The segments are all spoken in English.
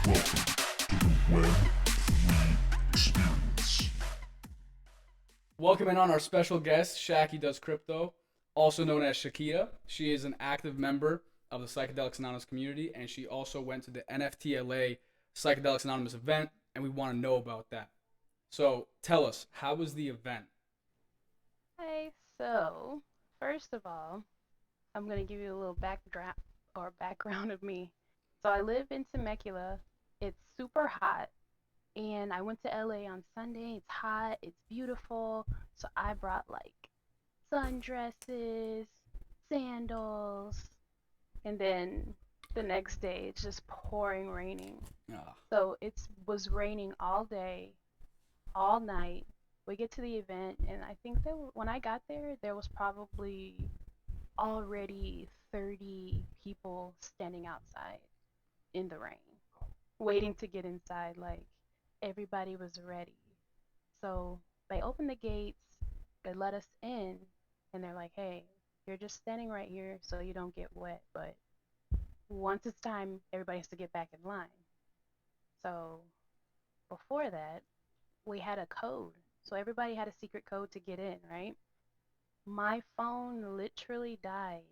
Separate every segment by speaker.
Speaker 1: Welcome to the WEB3 EXPERIENCE.
Speaker 2: Welcome in on our special guest, shvkidoescrypto, also known as Shakita. She is an active member of the Psychedelics Anonymous community, and she also went to the NFT LA Psychedelics Anonymous event, and we want to know about that. So tell us, how was the event?
Speaker 3: Hi, so first of all, I'm gonna give you a little background of me. So I live in Temecula. It's super hot, and I went to LA on Sunday. It's hot, it's beautiful. So I brought like sundresses, sandals, and then the next day it's just pouring raining.
Speaker 2: Ah,
Speaker 3: So it was raining all day, all night. We get to the event, and I think when I got there, there was probably already 30 people standing outside in the rain, waiting to get inside. Like everybody was ready. So they opened the gates, they let us in, and they're like, hey, you're just standing right here so you don't get wet. But once it's time, everybody has to get back in line. So before that, we had a code. So everybody had a secret code to get in, right? My phone literally died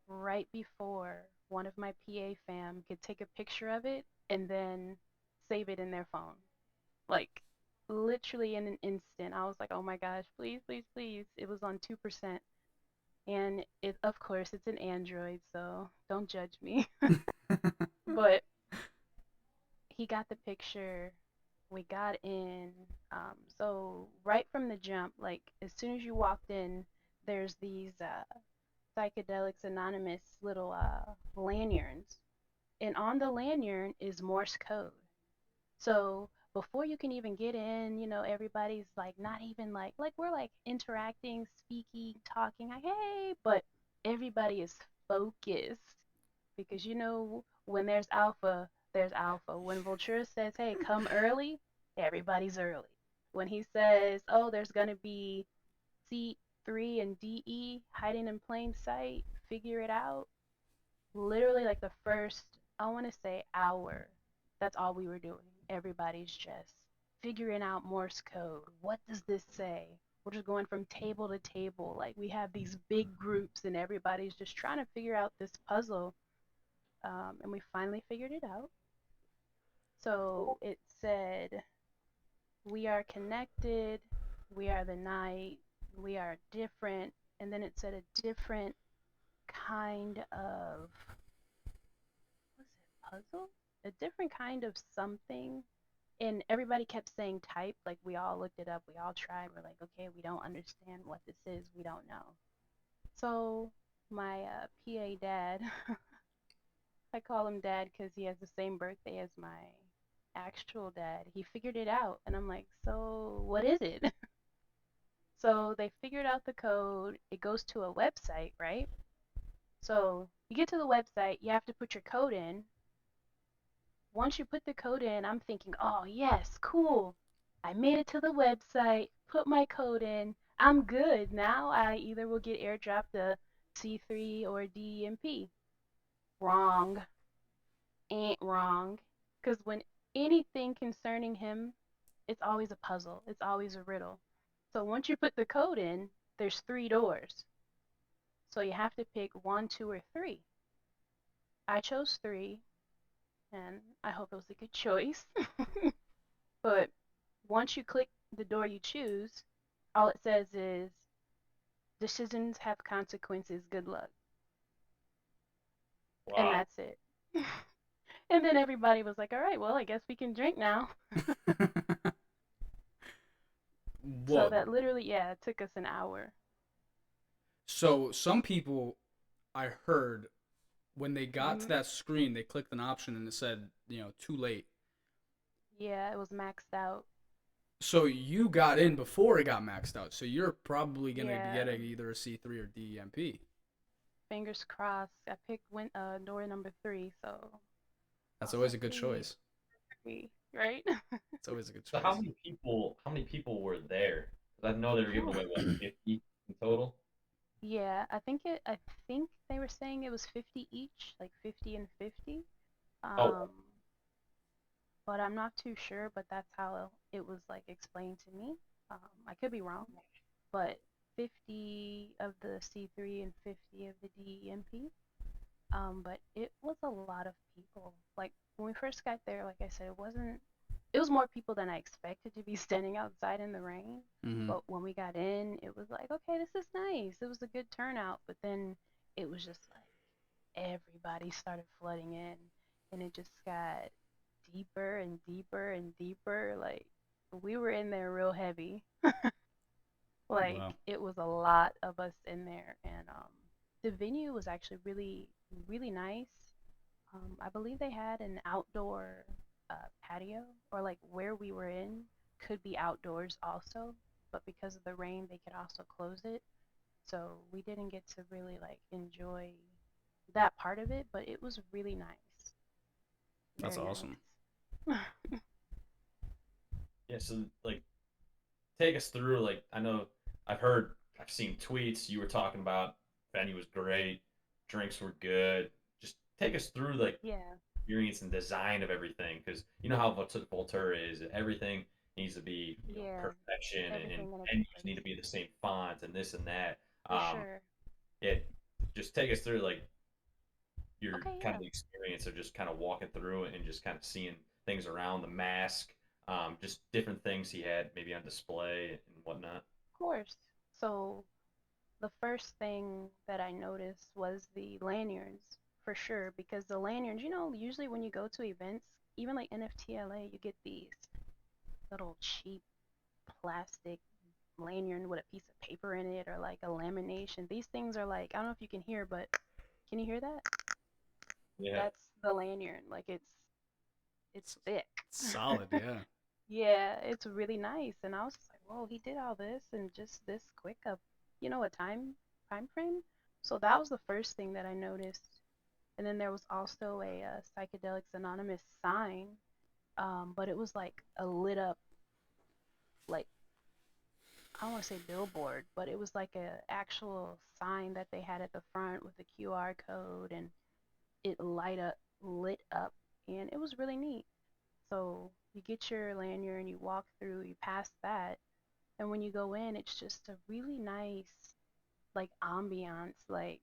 Speaker 3: right before one of my PA fam could take a picture of it and then save it in their phone. Like literally in an instant. I was like, "Oh my gosh, please, please, please." It was on 2%. And it of course it's an Android, so don't judge me. But he got the picture. We got in. So right from the jump, like as soon as you walked in, there's these Psychedelics Anonymous little lanyards, and on the lanyard is Morse code. So before you can even get in, everybody's like not even like we're like interacting, speaking, talking, like hey, but everybody is focused because when there's alpha. When Vultura says, "Hey, come early," everybody's early. When he says, "Oh, there's gonna be C3 and DE hiding in plain sight, figure it out," literally like the first, I want to say hour, that's all we were doing. Everybody's just figuring out Morse code. What does this say? We're just going from table to table. Like we have these big groups and everybody's just trying to figure out this puzzle. And we finally figured it out. So it said, we are connected, we are the night, we are different. And then it said a different kind of, was it puzzle? A different kind of something. And everybody kept saying type, like we all looked it up, we all tried. We're like, okay, we don't understand what this is, we don't know. So my PA dad, I call him dad because he has the same birthday as my actual dad. He figured it out, and I'm like, so what is it? So they figured out the code. It goes to a website, right? So you get to the website, you have to put your code in. Once you put the code in, I'm thinking, oh, yes, cool. I made it to the website, put my code in. I'm good. Now I either will get airdropped a C3 or a DEMP. Wrong. Ain't wrong. Because when anything concerning him, it's always a puzzle, it's always a riddle. So once you put the code in, there's three doors. So you have to pick one, two, or three. I chose three, and I hope it was a good choice. But once you click the door you choose, all it says is decisions have consequences, good luck. And
Speaker 4: Wow.
Speaker 3: that's it. And then everybody was like, all right, well, I guess we can drink now. So
Speaker 2: what?
Speaker 3: that literally, yeah, it took us an hour.
Speaker 2: So some people, I heard, when they got to
Speaker 3: hmm
Speaker 2: that screen, they clicked an option and it said, too late.
Speaker 3: Yeah, it was maxed out.
Speaker 2: So you got in before it got maxed out. So you're probably gonna be
Speaker 3: Yeah,
Speaker 2: getting either a C3 or DEMP.
Speaker 3: fingers crossed. I picked door number three, so
Speaker 2: That's
Speaker 3: I'll
Speaker 2: always a good
Speaker 3: happy
Speaker 2: choice.
Speaker 3: three, right?
Speaker 2: It's always a good
Speaker 4: So how
Speaker 2: choice.
Speaker 4: many people? How many people were there? Because I know they were giving away what 50 in total.
Speaker 3: Yeah, I think they were saying it was 50 each, like 50 and 50.
Speaker 4: Oh,
Speaker 3: Um, but I'm not too sure. But that's how it was like explained to me. I could be wrong, but 50 of the C3 and 50 of the DEMP. But it was a lot of people. Like when we first got there, like I said, it was more people than I expected to be standing outside in the rain.
Speaker 2: Mm-hmm.
Speaker 3: But when we got in, it was like, okay, this is nice. It was a good turnout. But then it was just like everybody started flooding in, and it just got deeper and deeper and deeper. Like we were in there real heavy. Like
Speaker 2: Wow.
Speaker 3: it was a lot of us in there, and the venue was actually really, really nice. I believe they had an outdoor patio, or like where we were in could be outdoors also, but because of the rain, they could also close it. So we didn't get to really like enjoy that part of it, but it was really nice.
Speaker 2: That's
Speaker 3: Very
Speaker 2: awesome.
Speaker 3: nice.
Speaker 4: Yeah, so like take us through like I know I've seen tweets you were talking about venue was great, drinks were good. Just take us through like
Speaker 3: Yeah,
Speaker 4: experience and design of everything because you know how Voltaire is. Everything needs to be
Speaker 3: yeah,
Speaker 4: perfection and
Speaker 3: everything gonna be
Speaker 4: menus need to be
Speaker 3: perfect
Speaker 4: the same font and this and that.
Speaker 3: for sure.
Speaker 4: It just take us through like your
Speaker 3: Okay,
Speaker 4: kind
Speaker 3: yeah,
Speaker 4: of experience of just kind of walking through it and just kind of seeing things around the mask, just different things he had maybe on display and whatnot.
Speaker 3: of course. So the first thing that I noticed was the lanyards for sure because the lanyards, usually when you go to events, even like NFTLA, you get these little cheap plastic lanyard with a piece of paper in it or like a lamination. These things are like, I don't know if you can hear, but can you hear that?
Speaker 4: Yeah.
Speaker 3: That's the lanyard. Like it's
Speaker 2: S-
Speaker 3: thick.
Speaker 2: Solid, yeah.
Speaker 3: Yeah, it's really nice. And I was just like, whoa, he did all this in just this quick of, a time frame. So that was the first thing that I noticed. And then there was also a Psychedelics Anonymous sign, but it was like a lit up, like I don't want to say billboard, but it was like a actual sign that they had at the front with the QR code, and it lit up, and it was really neat. So you get your lanyard and you walk through, you pass that, and when you go in, it's just a really nice like ambiance, like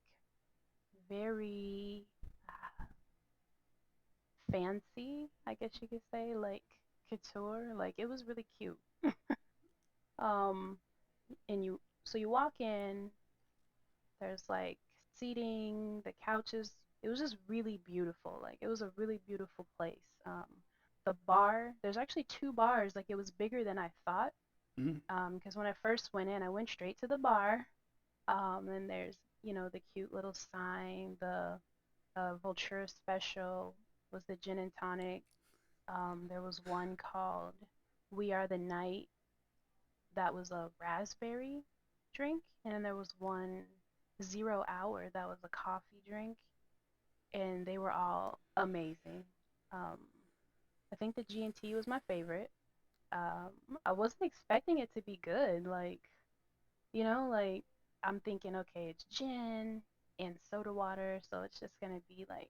Speaker 3: very fancy, I guess you could say, like couture. Like it was really cute. Um, and you walk in, there's like seating, the couches. It was just really beautiful. Like it was a really beautiful place. The bar, there's actually two bars. Like it was bigger than I thought.
Speaker 2: Mm-hmm.
Speaker 3: Because when I first went in, I went straight to the bar. And there's, the cute little sign. The Vultura special was the gin and tonic. There was one called We Are the Night that was a raspberry drink, and then there was one 0 hour that was a coffee drink, and they were all amazing. Um, I think the G&T was my favorite. I wasn't expecting it to be good. Like I'm thinking, okay, it's gin and soda water, so it's just gonna be like,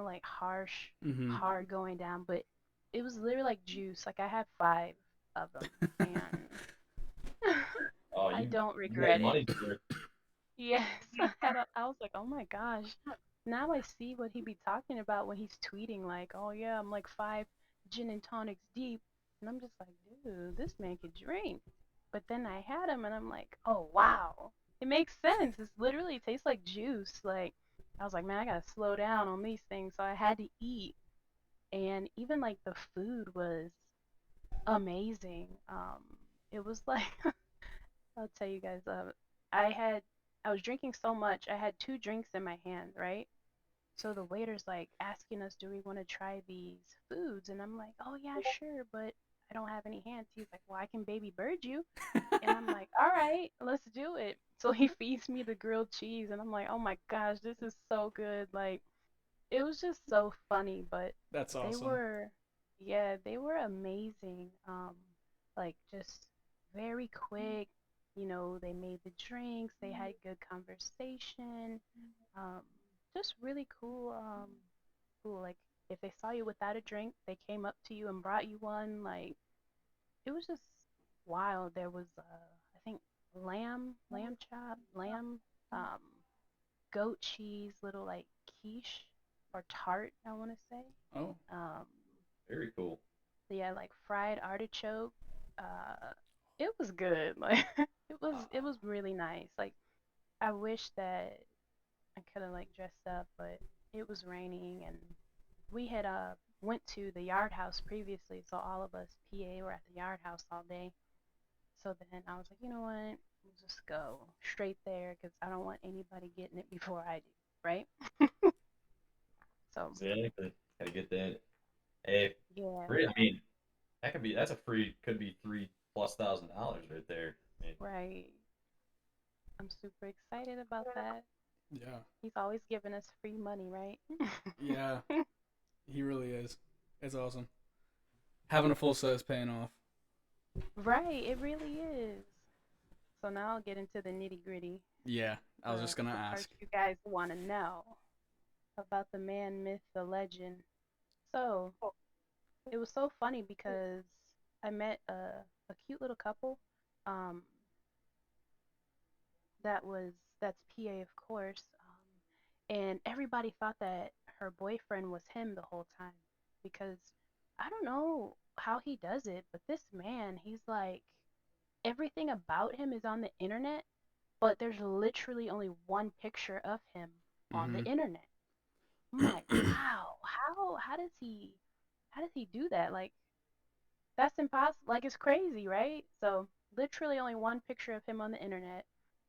Speaker 3: like harsh,
Speaker 2: Mm-hmm.
Speaker 3: hard going down. But it was literally like juice. Like I had five of them, and
Speaker 4: Oh,
Speaker 3: I don't
Speaker 4: you got your
Speaker 3: regret it.
Speaker 4: money's worth.
Speaker 3: Yes, I was like, oh my gosh. Now I see what he be talking about when he's tweeting like, oh yeah, I'm like five gin and tonics deep, and I'm just like, dude, this man could drink. But then I had him, and I'm like, oh wow, it makes sense. It's literally tastes like juice. Like I was like, man, I gotta slow down on these things, so I had to eat. And even like the food was amazing. It was like I'll tell you guys, I had I was drinking so much. I had two drinks in my hand, right? So the waiter's like asking us, "Do we want to try these foods?" And I'm like, "Oh yeah, sure, but I don't have any hands." He's like, "Well, I can baby bird you." And I'm like, "All right, let's do it." So he feeds me the grilled cheese, and I'm like, "Oh my gosh, this is so good." Like it was just so funny, but
Speaker 2: That's
Speaker 3: they
Speaker 2: awesome.
Speaker 3: were, yeah, they were amazing. Like just very quick. They made the drinks. They had good conversation. Um, just really cool. Cool. Like If they saw you without a drink, they came up to you and brought you one. Like it was just wild. There was I think lamb chop, um, goat cheese, little like quiche or tart, I want to say.
Speaker 2: Oh,
Speaker 3: Um,
Speaker 4: Very cool.
Speaker 3: yeah, like fried artichoke. Uh, it was good. Like it was really nice. Like I wish that I could have like dressed up, but it was raining and we had went to the yard house previously, so all of us PA were at the yard house all day. So then I was like, you know what? We'll just go straight there because I don't want anybody getting it before I do, right? So
Speaker 4: Exactly. Gotta get that. Hey,
Speaker 3: yeah,
Speaker 4: free. I mean, that's a free. Could be $3,000+ right there. I mean,
Speaker 3: right. I'm super excited about that.
Speaker 2: yeah,
Speaker 3: He's always giving us free money, right?
Speaker 2: yeah. He really is. It's awesome. Having a full set is paying off.
Speaker 3: Right, it really is. So now I'll get into the nitty gritty,
Speaker 2: Yeah, I was just gonna
Speaker 3: the part
Speaker 2: ask.
Speaker 3: you guys want to know about the man, myth, the legend. So it was so funny because I met a cute little couple. Um, that's PA, of course. And everybody thought that her boyfriend was him the whole time because I don't know how he does it, but this man, he's like everything about him is on the internet, but there's literally only one picture of him on the
Speaker 2: Mm-hmm.
Speaker 3: internet. I'm like, wow, how does he do that? Like that's impossible. Like it's crazy, right? So literally only one picture of him on the internet,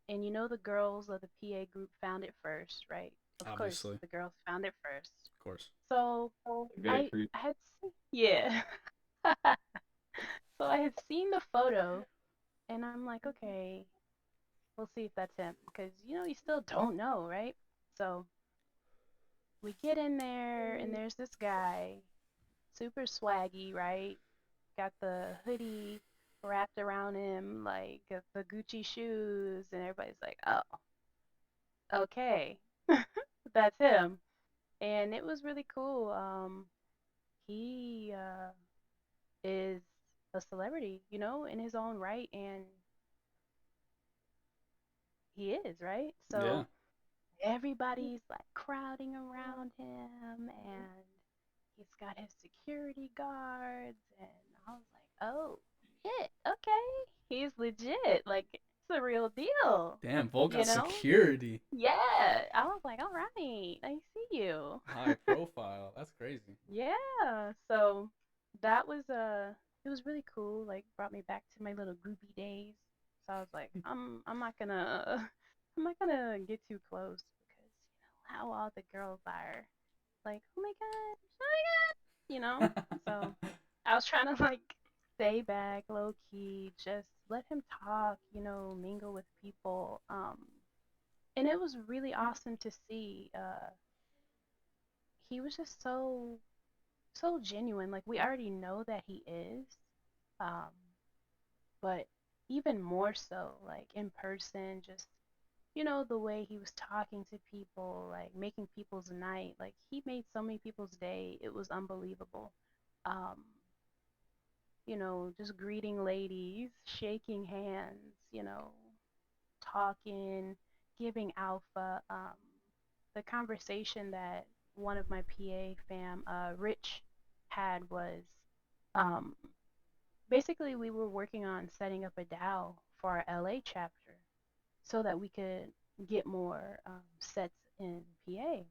Speaker 3: and you know the girls of the PA group found it first, right? Of course,
Speaker 2: Obviously, of
Speaker 3: the girls found it first.
Speaker 2: course.
Speaker 3: So
Speaker 4: very free.
Speaker 3: I had yeah. So I had seen the photo, and I'm like, okay, we'll see if that's him, because you still don't know, right? So we get in there, and there's this guy, super swaggy, right? Got the hoodie wrapped around him, like the Gucci shoes, and everybody's like, oh, okay, that's him. And it was really cool. He is a celebrity, in his own right, and he is, right?
Speaker 2: Yeah,
Speaker 3: So everybody's like crowding around him, and he's got his security guards, and I was like, oh, shit, okay, he's legit. Like, it's a real deal,
Speaker 2: damn, Volk
Speaker 3: you
Speaker 2: got
Speaker 3: know?
Speaker 2: security.
Speaker 3: Yeah, I was like, all right, I see you.
Speaker 2: High profile. That's crazy.
Speaker 3: Yeah, so that was it was really cool. Like, brought me back to my little groupie days. So I was like, I'm not gonna I'm not gonna get too close because how all the girls are. Like, oh my god, oh my god, So I was trying to like stay back, low key, just let him talk, mingle with people. And it was really awesome to see. He was just so genuine. Like we already know that he is, um, but even more so, like in person, just the way he was talking to people, like making people's night. Like he made so many people's day. It was unbelievable. Um, just greeting ladies, shaking hands, talking, giving alpha. The conversation that one of my PA fam, Rich, had was um, basically we were working on setting up a DAO for our LA chapter so that we could get more sets in PA.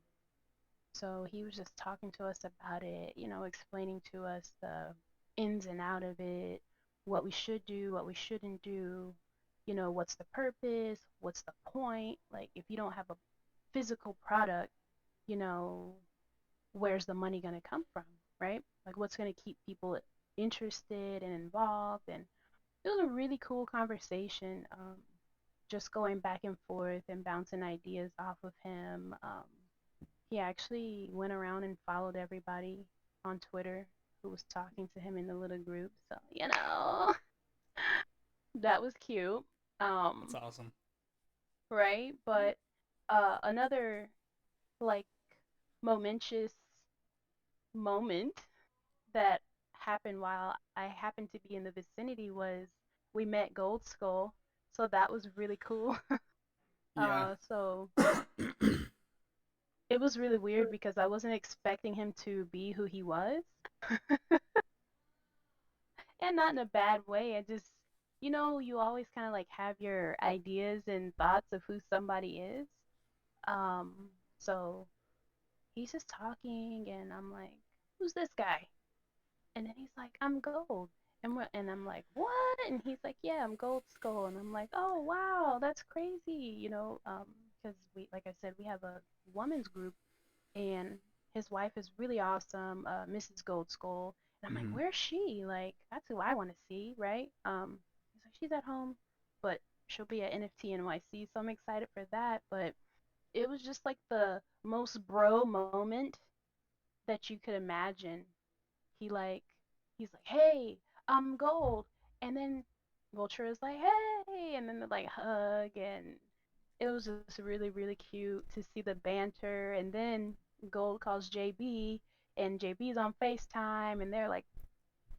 Speaker 3: So he was just talking to us about it, explaining to us the ins and out of it, what we should do, what we shouldn't do, what's the purpose, what's the point. Like, if you don't have a physical product, you know, where's the money going to come from, right? Like, what's going to keep people interested and involved. And it was a really cool conversation, just going back and forth and bouncing ideas off of him. He actually went around and followed everybody on Twitter who was talking to him in the little group. So, that was cute.
Speaker 2: That's awesome.
Speaker 3: Right? But another like momentous moment that happened while I happened to be in the vicinity was we met Gold Skull. So that was really cool.
Speaker 2: Yeah.
Speaker 3: So it was really weird because I wasn't expecting him to be who he was. And not in a bad way. I just, you always kind of like have your ideas and thoughts of who somebody is. Um, so he's just talking, and I'm like, "Who's this guy?" And then he's like, "I'm Gold." And I'm like, "What?" And he's like, "Yeah, I'm Gold Skull." And I'm like, "Oh, wow, that's crazy." Because like I said, we have a women's group, and his wife is really awesome, Mrs. Gold Skull. And I'm like,
Speaker 2: Hmm.
Speaker 3: "Where's she? Like, that's who I want to see, right?" He's like, "She's at home, but she'll be at NFT NYC, so I'm excited for that." But it was just like the most bro moment that you could imagine. He like he's like, "Hey, I'm Gold," and then Vulture is like, "Hey," and then they like hug, and it was just really really cute to see the banter. And then Gold calls JB, and JB's on FaceTime, and they're like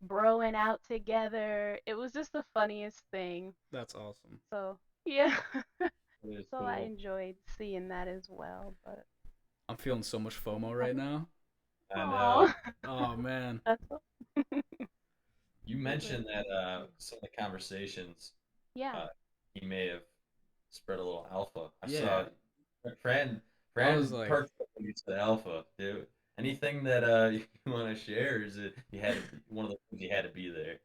Speaker 3: broing out together. It was just the funniest thing.
Speaker 2: That's awesome.
Speaker 3: So yeah,
Speaker 4: It is
Speaker 3: so I
Speaker 4: cool.
Speaker 3: enjoyed seeing that as well. But
Speaker 2: I'm feeling so much FOMO right now.
Speaker 4: I know.
Speaker 3: oh,
Speaker 2: Oh man.
Speaker 3: that's
Speaker 4: You
Speaker 3: but
Speaker 4: mentioned that
Speaker 3: thank you.
Speaker 4: some of the conversations
Speaker 3: Yeah.
Speaker 4: uh, he may have spread a little alpha. I
Speaker 2: Yeah.
Speaker 4: saw Fran
Speaker 2: I was
Speaker 4: Fran
Speaker 2: like,
Speaker 4: perked up when you said alpha, dude. Anything that you want to share? Is it you had to be, one of the things you had to be there?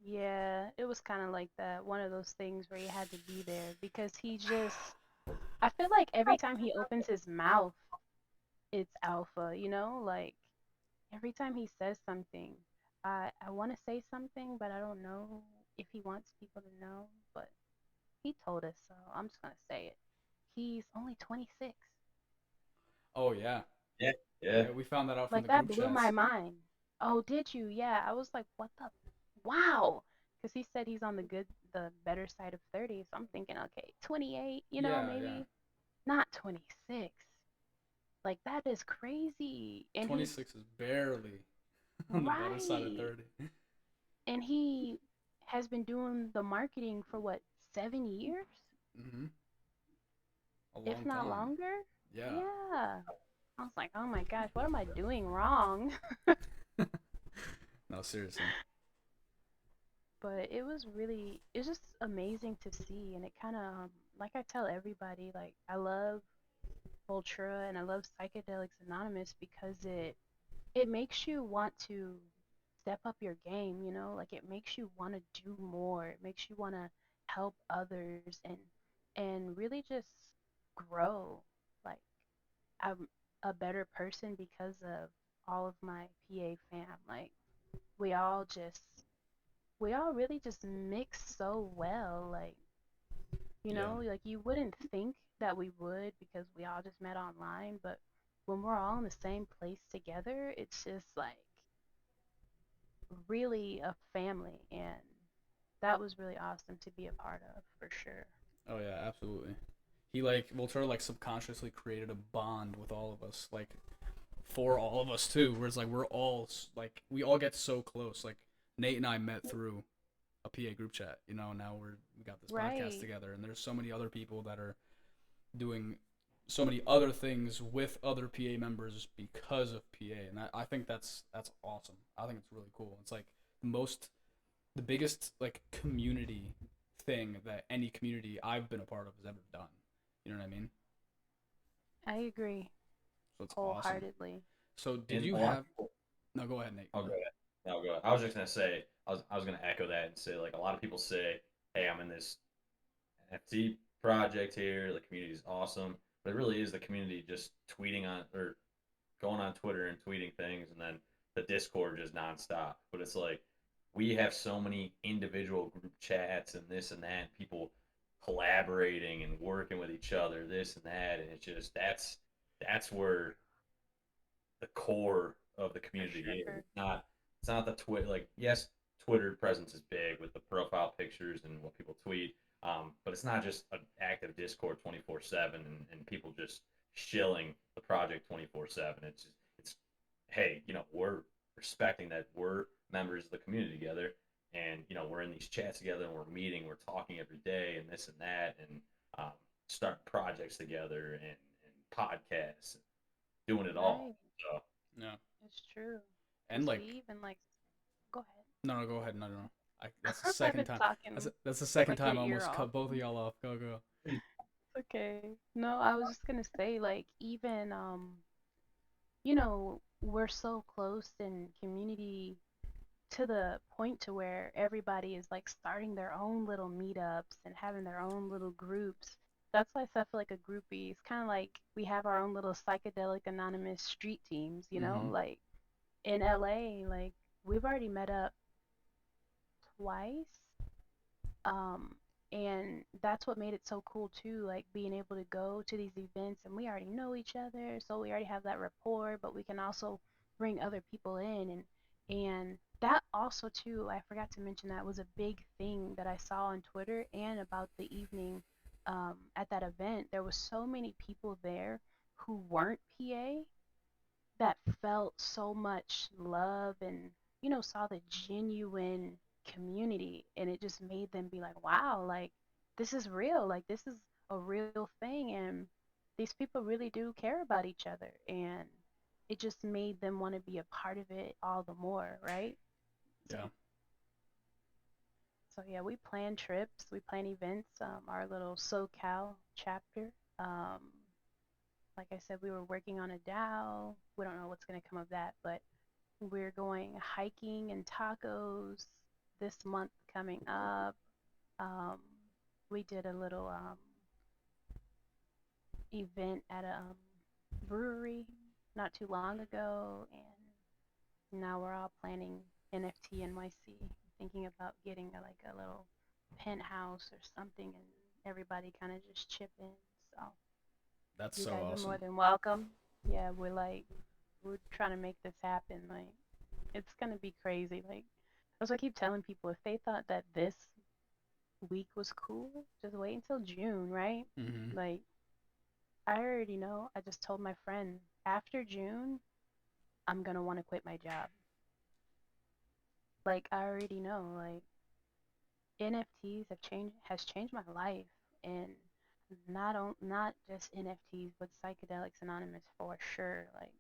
Speaker 3: Yeah, it was kind of like that. One of those things where you had to be there because he just, I feel like every time he opens his mouth, it's alpha, Like every time he says something, I want to say something, but I don't know if he wants people to know, but he told us, so I'm just gonna say it. He's only 26.
Speaker 2: oh yeah,
Speaker 4: Yeah, yeah.
Speaker 2: yeah. We found that out from
Speaker 3: Like
Speaker 2: the
Speaker 3: that
Speaker 2: group
Speaker 3: blew my
Speaker 2: chats.
Speaker 3: mind. Oh, did you? Yeah, I was like, what the? Wow. Because he said he's on the better side of 30. So I'm thinking, okay, 28,
Speaker 2: Yeah, yeah.
Speaker 3: maybe not 26. Like that is crazy. And he's
Speaker 2: 26 is barely on the better side of
Speaker 3: right.
Speaker 2: 30.
Speaker 3: And he has been doing the marketing for what, 7 years,
Speaker 2: Hmm. A
Speaker 3: if
Speaker 2: long
Speaker 3: not
Speaker 2: time.
Speaker 3: longer.
Speaker 2: Yeah.
Speaker 3: Yeah. I was like, oh my gosh, what am I doing wrong?
Speaker 2: No, seriously.
Speaker 3: But it's just amazing to see. And it kind of, like I tell everybody, like I love Ultra and I love Psychedelics Anonymous because it makes you want to step up your game, like it makes you want to do more. It makes you want to help others and really just grow. Like I'm a better person because of all of my PA fam. Like we all just we all really just mix so well. Like,
Speaker 2: Yeah.
Speaker 3: like you wouldn't think that we would because we all just met online, but when we're all in the same place together, it's just like really a family. And that was really awesome to be a part of for sure.
Speaker 2: Oh yeah, absolutely. He like Voltaire like subconsciously created a bond with all of us, like for all of us too. Where it's like we're all like we all get so close. Like Nate and I met through a PA group chat. Now we got this podcast
Speaker 3: Right.
Speaker 2: together, and there's so many other people that are doing so many other things with other PA members because of PA, and I think that's awesome. I think it's really cool. It's like the biggest like community thing that any community I've been a part of has ever done. You know what I mean?
Speaker 3: I agree
Speaker 2: So it's awesome.
Speaker 3: wholeheartedly.
Speaker 2: So did
Speaker 4: And
Speaker 2: you
Speaker 4: a lot of
Speaker 2: have?
Speaker 4: people.
Speaker 2: No, go ahead, Nate.
Speaker 4: I'll
Speaker 2: Go
Speaker 4: go
Speaker 2: ahead.
Speaker 4: ahead. No, go ahead. I was just gonna say. I was gonna echo that and say like a lot of people say, "Hey, I'm in this NFT project here. The community is awesome," but it really is the community just tweeting on or going on Twitter and tweeting things, and then the Discord just nonstop. But it's like we have so many individual group chats and this and that, people collaborating and working with each other, this and that, and it's just that's where the core of the
Speaker 3: For
Speaker 4: community is.
Speaker 3: sure.
Speaker 4: It's not the Twitter like yes, Twitter presence is big with the profile pictures and what people tweet. But it's not just an active Discord 24/7 and people just shilling the project 24/7. It's hey, we're respecting that we're members of the community together, and we're in these chats together, and we're meeting, we're talking every day, and this and that, and um, starting projects together, and podcasts, doing it all.
Speaker 3: Right.
Speaker 4: So
Speaker 2: Yeah.
Speaker 3: It's true.
Speaker 2: And
Speaker 3: Cause we
Speaker 2: like,
Speaker 3: even like, go ahead.
Speaker 2: no, no, go ahead. No, no, no. That's the
Speaker 3: I've
Speaker 2: second
Speaker 3: been
Speaker 2: time.
Speaker 3: talking
Speaker 2: That's the second
Speaker 3: like your
Speaker 2: time I
Speaker 3: ear
Speaker 2: almost
Speaker 3: off.
Speaker 2: cut both of y'all off. Go, go.
Speaker 3: Okay. No, I was just gonna say like even you know, we're so close in community to the point to where everybody is like starting their own little meetups and having their own little groups. That's why I feel like a groupie. It's kind of like we have our own little psychedelic anonymous street teams, you know,
Speaker 2: Mm-hmm.
Speaker 3: like in LA, like we've already met up twice. Um, and that's what made it so cool too, like being able to go to these events and we already know each other, so we already have that rapport, but we can also bring other people in and that also too, I forgot to mention that was a big thing that I saw on Twitter and about the evening at that event. There was so many people there who weren't PA that felt so much love and saw the genuine community, and it just made them be like, wow, like this is real, like this is a real thing, and these people really do care about each other, and it just made them want to be a part of it all the more, right? so
Speaker 2: Yeah.
Speaker 3: so yeah, we plan trips, we plan events, our little SoCal chapter. um like I said, we were working on a DAO. We don't know what's going to come of that, but we're going hiking and tacos this month coming up. Um, we did a little event at a brewery not too long ago, and now we're all planning NFT NYC, thinking about getting like a little penthouse or something, and everybody kind of just chip in. So
Speaker 2: That's
Speaker 3: you
Speaker 2: so
Speaker 3: guys are more
Speaker 2: awesome.
Speaker 3: than welcome. Yeah, we're trying to make this happen. Like it's gonna be crazy. Like that's what I keep telling people. If they thought that this week was cool, just wait until June, right?
Speaker 2: Mm-hmm.
Speaker 3: Like I already know. I just told my friend after June, I'm gonna want to quit my job. Like I already know. Like NFTs has changed my life, and not just NFTs, but Psychedelics Anonymous for sure. Like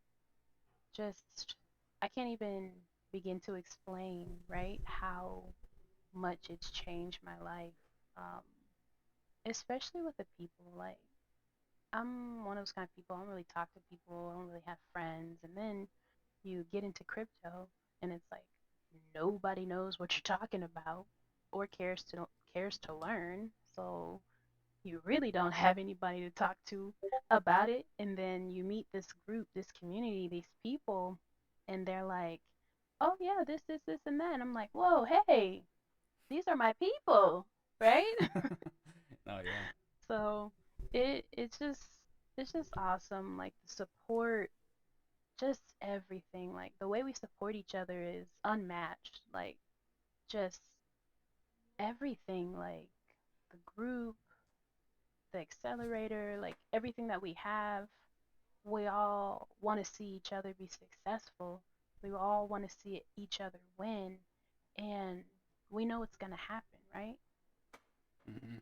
Speaker 3: just I can't even begin to explain, right, how much it's changed my life. Um, Especially with the people. Like I'm one of those kind of people. I don't really talk to people. I don't really have friends. And then you get into crypto, and it's like nobody knows what you're talking about or cares to learn. So you really don't have anybody to talk to about it. And then you meet this group, this community, these people, and they're like, "Oh yeah, this, and that." And I'm like, "Whoa, hey, these are my people, right?"
Speaker 2: Oh yeah.
Speaker 3: So it's just awesome. Like the support, just everything. Like the way we support each other is unmatched. Like just everything. Like the group, the accelerator, like everything that we have. We all want to see each other be successful. We all want to see each other win, and we know it's gonna happen, right?
Speaker 2: Mm-hmm.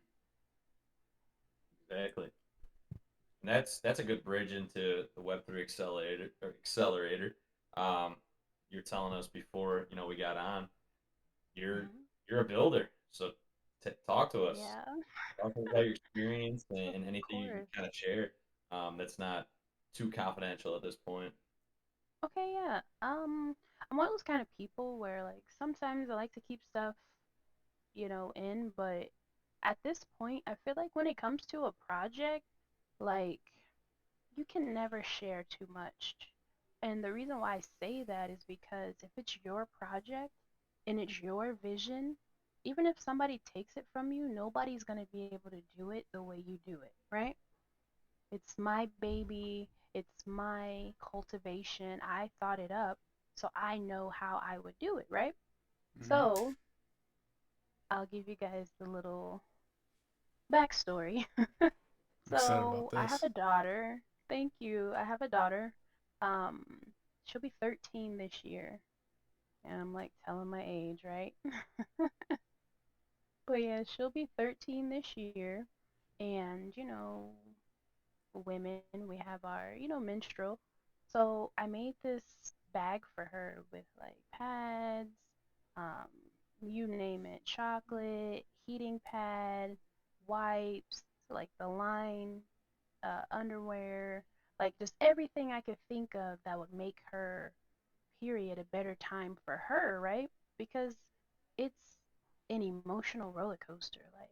Speaker 4: exactly, and that's a good bridge into the Web3 accelerator. Um, you're telling us before we got on. You're
Speaker 3: Hmm.
Speaker 4: you're a builder, so talk to us.
Speaker 3: Yeah,
Speaker 4: Talk to us about your experience
Speaker 3: of
Speaker 4: and anything you can
Speaker 3: course.
Speaker 4: kind of share. That's not too confidential at this point.
Speaker 3: Okay, yeah. I'm one of those kind of people where like sometimes I like to keep stuff, in, but at this point, I feel like when it comes to a project, like you can never share too much. And the reason why I say that is because if it's your project and it's your vision, even if somebody takes it from you, nobody's going to be able to do it the way you do it, right? It's my baby, it's my cultivation. I thought it up, so I know how I would do it, right?
Speaker 2: Mm-hmm.
Speaker 3: So I'll give you guys the little backstory.
Speaker 2: I'm excited about
Speaker 3: So I have
Speaker 2: this.
Speaker 3: a daughter. Thank you. I have a daughter. Um, she'll be 13 this year. And I'm like telling my age, right? But yeah, she'll be 13 this year. And, women, we have our, menstrual. So I made this bag for her with like pads, um, you name it, chocolate, heating pad, wipes, like the line, underwear, like just everything I could think of that would make her period a better time for her, right? Because it's an emotional roller coaster. Like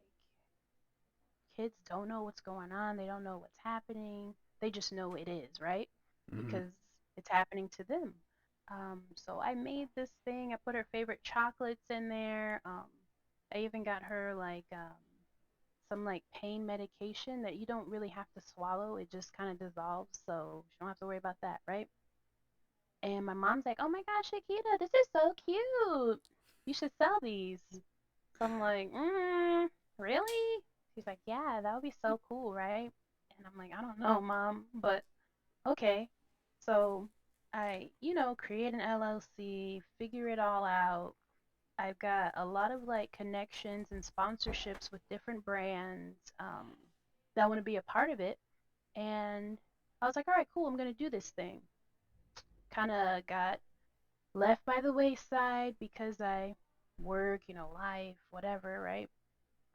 Speaker 3: kids don't know what's going on, they don't know what's happening. They just know it is, right?
Speaker 2: Mm-hmm.
Speaker 3: Because it's happening to them. So I made this thing. I put her favorite chocolates in there. I even got her like some like pain medication that you don't really have to swallow. It just kind of dissolves, so you don't have to worry about that, right? And my mom's like, "Oh my gosh, Shakita, this is so cute. You should sell these." So I'm like, really? She's like, "Yeah, that would be so cool, right?" And I'm like, "I don't know, mom, but okay." So I, create an LLC, figure it all out. I've got a lot of like connections and sponsorships with different brands that want to be a part of it. And I was like, all right, cool, I'm going to do this thing. Kind of got left by the wayside because I work, life, whatever, right?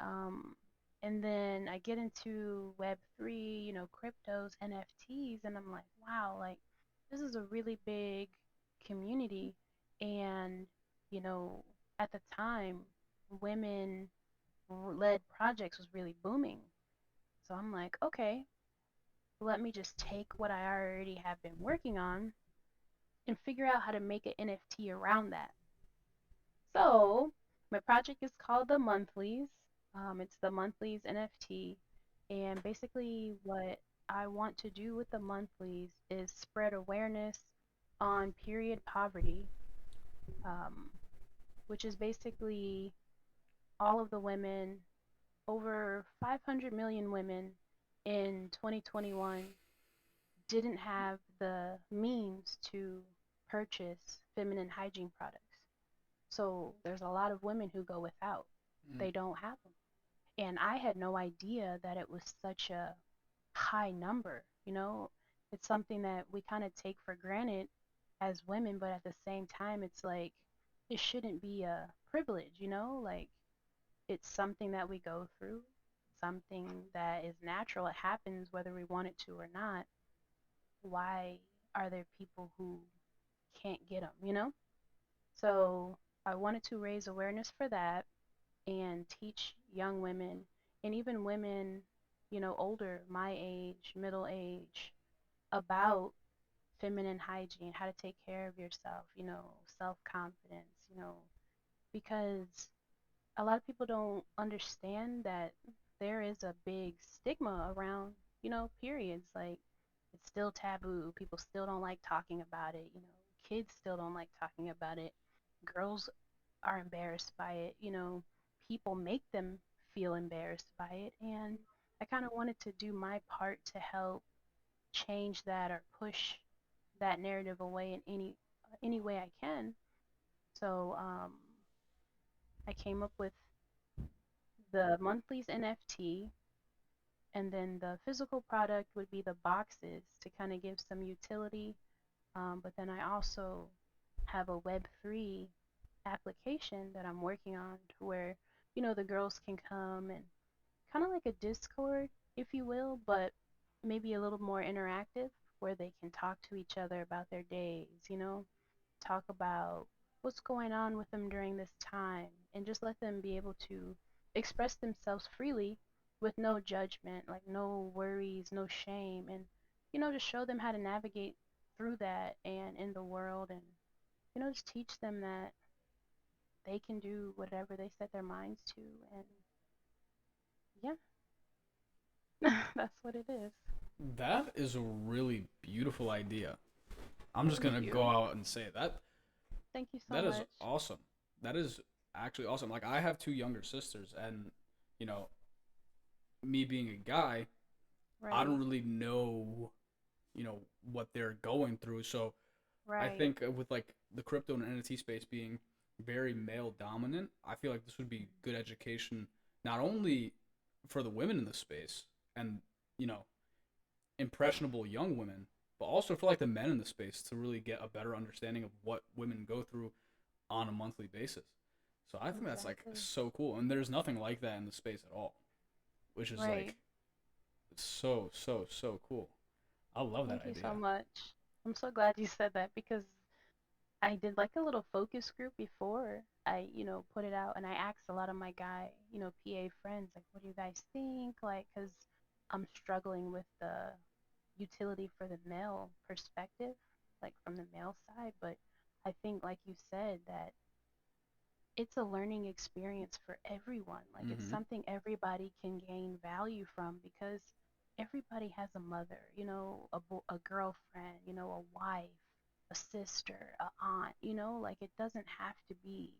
Speaker 3: Um, and then I get into Web3, cryptos, NFTs, and I'm like, wow, like this is a really big community. And, you know, at the time, women led projects was really booming. So I'm like, okay, let me just take what I already have been working on and figure out how to make an NFT around that. So my project is called the Monthlies. It's the Monthlies NFT, and basically what I want to do with the Monthlies is spread awareness on period poverty, um, which is basically all of the women, over 500 million women in 2021 didn't have the means to purchase feminine hygiene products. So there's a lot of women who go without.
Speaker 2: Mm.
Speaker 3: They don't have them. And I had no idea that it was such a high number, It's something that we kind of take for granted as women, but at the same time, it's like it shouldn't be a privilege, Like it's something that we go through, something that is natural. It happens whether we want it to or not. Why are there people who can't get them, So I wanted to raise awareness for that and teach young women and even women, older, my age, middle age, about feminine hygiene, how to take care of yourself, self confidence, because a lot of people don't understand that there is a big stigma around, periods. Like it's still taboo. People still don't like talking about it, kids still don't like talking about it. Girls are embarrassed by it, people make them feel embarrassed by it. And I kind of wanted to do my part to help change that or push that narrative away in any way I can. So I came up with the monthly's NFT, and then the physical product would be the boxes to kind of give some utility. But then I also have a Web3 application that I'm working on to where, the girls can come and kind of like a Discord, if you will, but maybe a little more interactive where they can talk to each other about their days, talk about what's going on with them during this time and just let them be able to express themselves freely with no judgment, like no worries, no shame, and just show them how to navigate through that and in the world, and just teach them that they can do whatever they set their minds to. And yeah, that's what it is.
Speaker 2: That is a really beautiful idea. I'm just
Speaker 3: Thank
Speaker 2: gonna go
Speaker 3: you.
Speaker 2: out and say that
Speaker 3: Thank you so
Speaker 2: that is
Speaker 3: much.
Speaker 2: awesome. That is actually awesome. Like I have two younger sisters, and you know, me being a guy, I
Speaker 3: Right,
Speaker 2: don't really know, what they're going through. So I
Speaker 3: Right.
Speaker 2: think with like the crypto and NFT space being very male dominant, I feel like this would be good education not only for the women in the space and you know impressionable young women, but also for like the men in the space to really get a better understanding of what women go through on a monthly basis. So I think that's like
Speaker 3: Exactly.
Speaker 2: so cool, and there's nothing like that in the space at all, which is
Speaker 3: Right.
Speaker 2: like so cool. I love that
Speaker 3: Thank you so
Speaker 2: idea.
Speaker 3: much. I'm so glad you said that because I did like a little focus group before I, put it out, and I asked a lot of my guy, PA friends, like, what do you guys think? Like, because I'm struggling with the utility for the male perspective, like from the male side. But I think, like you said, that it's a learning experience for everyone. Like, it's
Speaker 2: Mm-hmm.
Speaker 3: something everybody can gain value from because everybody has a mother, a girlfriend, a wife, a sister, a aunt, like it doesn't have to be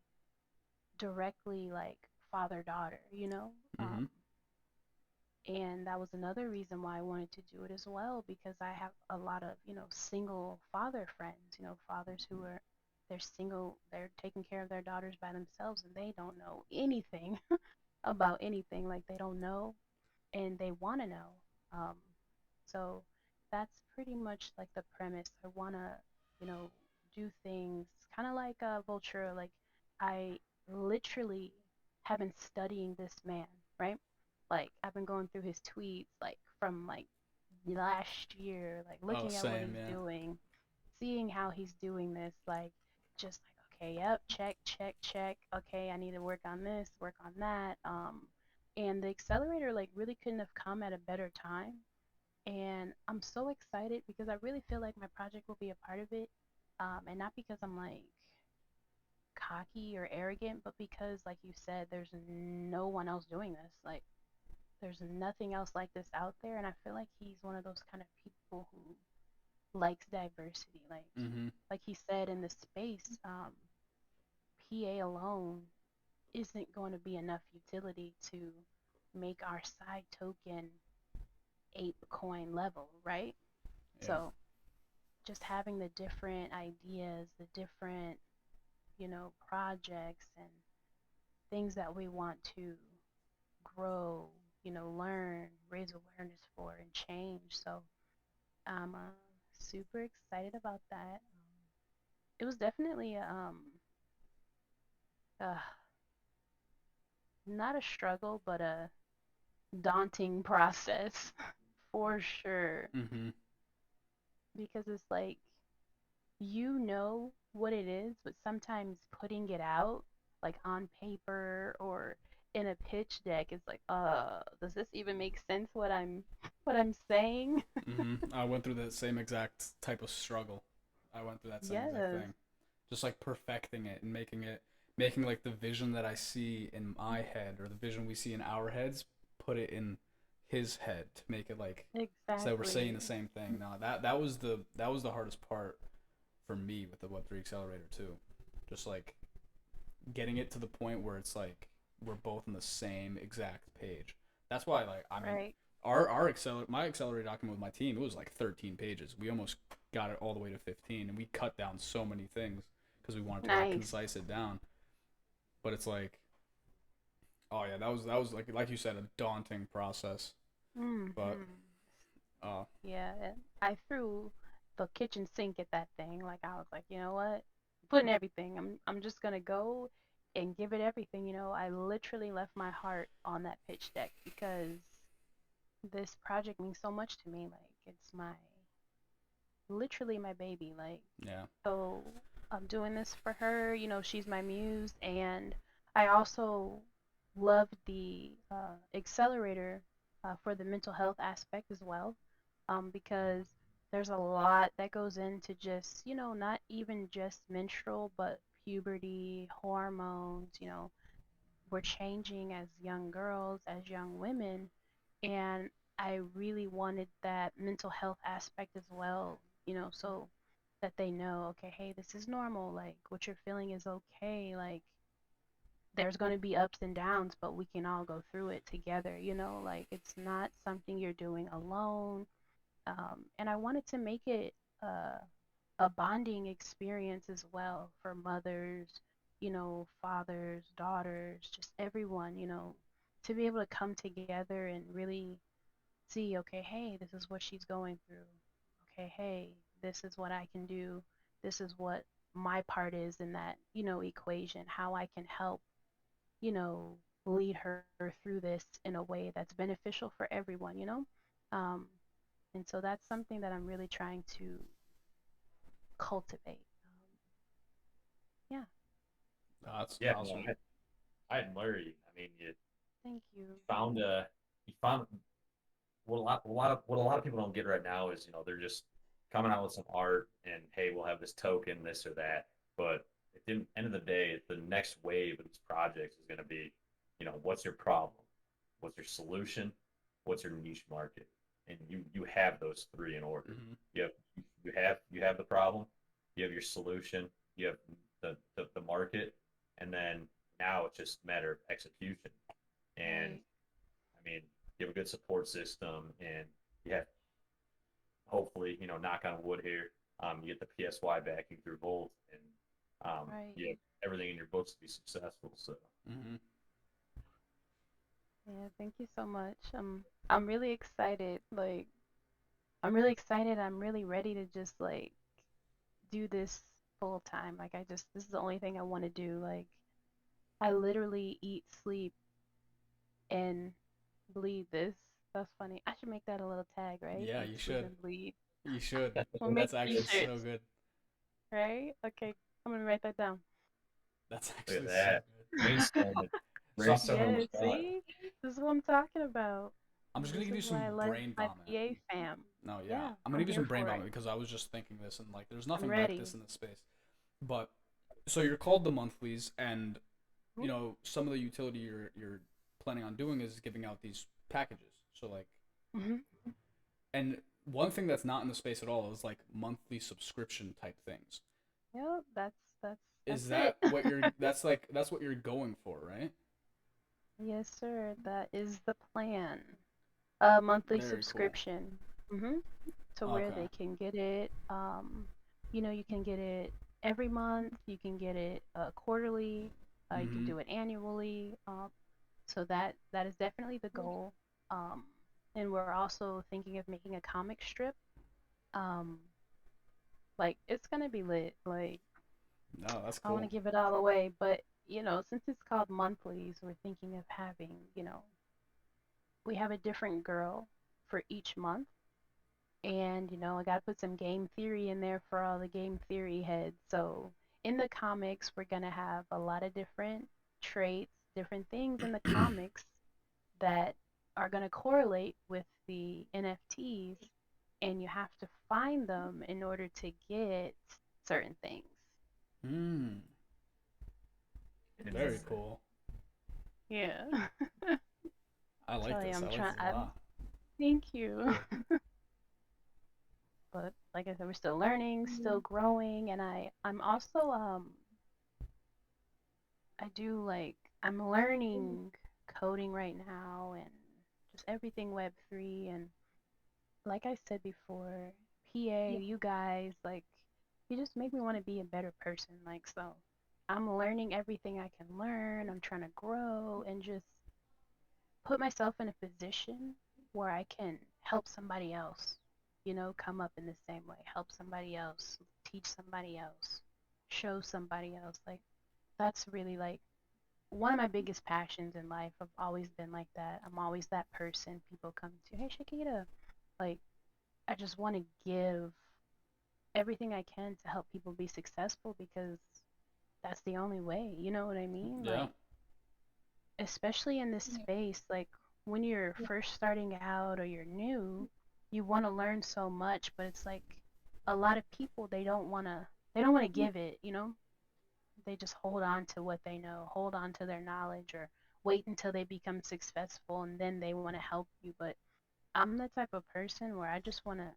Speaker 3: directly like father daughter,
Speaker 2: Mm-hmm.
Speaker 3: and that was another reason why I wanted to do it as well because I have a lot of, single father friends, fathers who are they're single, they're taking care of their daughters by themselves and they don't know anything about anything. Like they don't know and they want to know. Um, so that's pretty much like the premise. I want to, do things kind of like Vulture. Like I literally have been studying this man, right? Like I've been going through his tweets, like from like last year, like
Speaker 2: Oh,
Speaker 3: looking at what
Speaker 2: same,
Speaker 3: he's
Speaker 2: yeah.
Speaker 3: doing, seeing how he's doing this, like just like okay, yep, check, check, check. Okay, I need to work on this, work on that. And the accelerator like really couldn't have come at a better time. And I'm so excited because I really feel like my project will be a part of it. And not because I'm like cocky or arrogant, but because, like you said, there's no one else doing this. Like, there's nothing else like this out there. And I feel like he's one of those kind of people who likes diversity.
Speaker 2: Mm-hmm.
Speaker 3: Like he said in the space, PA alone isn't going to be enough utility to make our side token ape coin level, right?
Speaker 2: Yeah.
Speaker 3: So just having the different ideas, the different, projects and things that we want to grow, learn, raise awareness for, and change. So I'm super excited about that. It was definitely uh, not a struggle, but a daunting process for sure.
Speaker 2: Mm-hmm.
Speaker 3: Because it's like you know what it is, but sometimes putting it out, like on paper or in a pitch deck, is like, does this even make sense? What I'm saying?
Speaker 2: Mm-hmm. I went through the same exact type of struggle. I went through that same exact
Speaker 3: Yes,
Speaker 2: thing. Just like perfecting it and making like the vision that I see in my head or the vision we see in our heads, put it in his head to make it like so we're saying the
Speaker 3: exactly.
Speaker 2: same thing. No, that was the hardest part for me with the Web3 accelerator too. Just like getting it to the point where it's like we're both on the same exact page. That's why like I mean
Speaker 3: Right.
Speaker 2: my accelerator document with my team, it was like 13 pages. We almost got it all the way to 15 and we cut down so many things because we wanted to like
Speaker 3: Nice.
Speaker 2: concise it down. But it's like oh yeah, that was like you said a daunting process. But
Speaker 3: Hmm.
Speaker 2: uh
Speaker 3: Yeah, I threw the kitchen sink at that thing. Like I was like, you know what? Putting everything. I'm just gonna go and give it everything. I literally left my heart on that pitch deck because this project means so much to me. Like it's my literally my baby. Like
Speaker 2: yeah.
Speaker 3: so I'm doing this for her. She's my muse, and I also love the accelerator for the mental health aspect as well, because there's a lot that goes into just, not even just menstrual, but puberty, hormones. We're changing as young girls, as young women, and I really wanted that mental health aspect as well, so that they know, okay, hey, this is normal. Like, what you're feeling is okay. Like, there's going to be ups and downs, but we can all go through it together, like, it's not something you're doing alone. And I wanted to make it uh, a bonding experience as well for mothers, fathers, daughters, just everyone, to be able to come together and really see, okay, hey, this is what she's going through. Okay, hey, this is what I can do. This is what my part is in that, equation, how I can help, you know, lead her through this in a way that's beneficial for everyone. Um, and so that's something that I'm really trying to cultivate. Yeah,
Speaker 2: That's
Speaker 4: Yeah, no,
Speaker 2: awesome.
Speaker 4: I admire you. I mean, you
Speaker 3: thank you.
Speaker 4: found you found what a lot of people don't get right now is they're just coming out with some art and hey, we'll have this token, this or that. But at the end of the day, the next wave of these projects is going to be, what's your problem, what's your solution, what's your niche market, and you have those three in order.
Speaker 2: Hmm.
Speaker 4: You have you have the problem, you have your solution, you have the market, and then now it's just a matter of execution. And
Speaker 3: Right.
Speaker 4: I mean, you have a good support system, and you have hopefully, knock on wood here, you get the PSY backing through Volt, and
Speaker 3: Right.
Speaker 4: you have everything in your books to be successful. So
Speaker 2: Hmm.
Speaker 3: Yeah, thank you so much. I'm really excited. Like, I'm really excited. I'm really ready to just like do this full time. Like, this is the only thing I want to do. Like, I literally eat, sleep, and bleed this. That's funny. I should make that a little tag, right?
Speaker 2: Yeah,
Speaker 3: Eat,
Speaker 2: you
Speaker 3: sleep,
Speaker 2: should.
Speaker 3: and bleed.
Speaker 2: You should.
Speaker 3: We'll make
Speaker 2: That's actually so
Speaker 3: t-shirts,
Speaker 2: good.
Speaker 3: right? Okay, I'm gonna write that down.
Speaker 2: That's
Speaker 4: look at
Speaker 2: actually so
Speaker 4: that,
Speaker 2: good.
Speaker 4: brainstorming,
Speaker 2: So
Speaker 4: brainstorming on the
Speaker 3: Yeah,
Speaker 4: spot.
Speaker 3: see? This is what I'm talking about.
Speaker 2: I'm just gonna
Speaker 3: This
Speaker 2: give
Speaker 3: is
Speaker 2: you
Speaker 3: why
Speaker 2: some
Speaker 3: I love
Speaker 2: brain
Speaker 3: my
Speaker 2: vomit.
Speaker 3: PA fam.
Speaker 2: No, yeah,
Speaker 3: Yeah,
Speaker 2: I'm gonna
Speaker 3: I'm
Speaker 2: give you
Speaker 3: here
Speaker 2: some brain
Speaker 3: for it.
Speaker 2: vomit because I was just thinking this and like, there's
Speaker 3: I'm
Speaker 2: nothing like this
Speaker 3: ready.
Speaker 2: in this space. But so you're called the monthlies, and
Speaker 3: Mhm.
Speaker 2: some of the utility you're planning on doing is giving out these packages. So like,
Speaker 3: Mhm.
Speaker 2: and one thing that's not in the space at all is like monthly subscription type things.
Speaker 3: Yep, that's
Speaker 2: Is
Speaker 3: it.
Speaker 2: that what you're? That's what you're going for, right?
Speaker 3: Yes, sir. That is the plan. A monthly
Speaker 2: Very cool.
Speaker 3: subscription. Mhm. To where
Speaker 2: Okay.
Speaker 3: they can get it. You can get it every month. You can get it quarterly. You can
Speaker 2: Mm-hmm.
Speaker 3: do it annually. So that is definitely the goal. Um, and we're also thinking of making a comic strip. Um, like it's gonna be lit. Like
Speaker 2: No, that's
Speaker 3: I want to
Speaker 2: cool.
Speaker 3: give it all away, but since it's called monthlies, we're thinking of having, we have a different girl for each month. And, I got to put some game theory in there for all the game theory heads. So, in the comics, we're going to have a lot of different traits, different things in the comics that are going to correlate with the NFTs. And you have to find them in order to get certain things.
Speaker 2: Hmm. Very
Speaker 4: Interesting.
Speaker 2: cool.
Speaker 3: Yeah.
Speaker 2: I like
Speaker 3: Tell you,
Speaker 2: this. I like this a
Speaker 3: I'm,
Speaker 2: lot.
Speaker 3: thank you. But like I said, we're still learning, still growing, and I'm also I do like I'm learning coding right now and just everything Web3 and like I said before, PA, you guys like you just make me want to be a better person. Like so I'm learning everything I can learn. I'm trying to grow and just put myself in a position where I can help somebody else, come up in the same way, help somebody else, teach somebody else, show somebody else. Like that's really like one of my biggest passions in life. I've always been like that. I'm always that person people come to. Hey, Shakita. Like, I just want to give everything I can to help people be successful because that's the only way. You know what I mean?
Speaker 2: Yeah.
Speaker 3: Like, especially in this space, like when you're first starting out or you're new, you want to learn so much, but it's like a lot of people they don't want to give it. They just hold on to what they know, hold on to their knowledge, or wait until they become successful and then they want to help you. But I'm the type of person where I just want to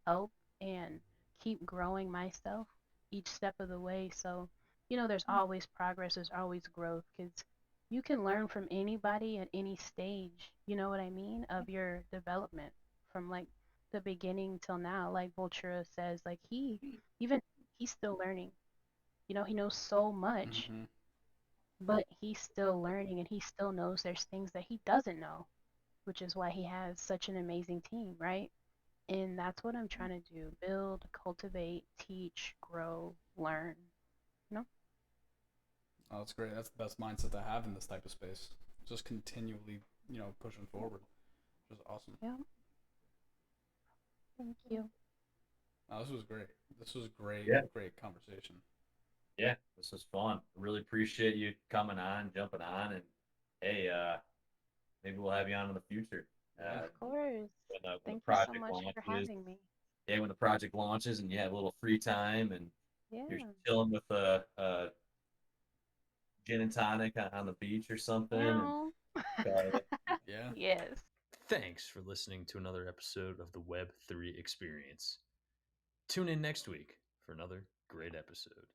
Speaker 3: help and keep growing myself each step of the way. So, there's always progress, there's always growth because you can learn from anybody at any stage, you know what I mean, of your development from like the beginning till now. Like Vultura says, like he even he's still learning. You know, he knows so much,
Speaker 2: Mm-hmm.
Speaker 3: but he's still learning and he still knows there's things that he doesn't know, which is why he has such an amazing team, right? And that's what I'm trying to do: build, cultivate, teach, grow, learn. You know?
Speaker 2: Oh, that's great. That's the best mindset to have in this type of space. Just continually, pushing forward. Which is awesome.
Speaker 3: Yeah. Thank you.
Speaker 2: Oh, this was great. This was great,
Speaker 4: Yeah.
Speaker 2: great conversation.
Speaker 4: Yeah, this was fun. Really appreciate you coming on, jumping on, and hey, maybe we'll have you on in the future.
Speaker 2: Yeah.
Speaker 3: Of course.
Speaker 4: When the
Speaker 3: Thank you so
Speaker 4: project
Speaker 3: much for
Speaker 4: launches.
Speaker 3: having me.
Speaker 4: Yeah, when the project launches and you have a little free time and you're
Speaker 3: Yeah.
Speaker 4: chilling with a gin and tonic on the beach or something, and
Speaker 3: Meow.
Speaker 4: call you.
Speaker 2: Yeah.
Speaker 3: Yes.
Speaker 5: Thanks for listening to another episode of the Web3 Experience. Tune in next week for another great episode.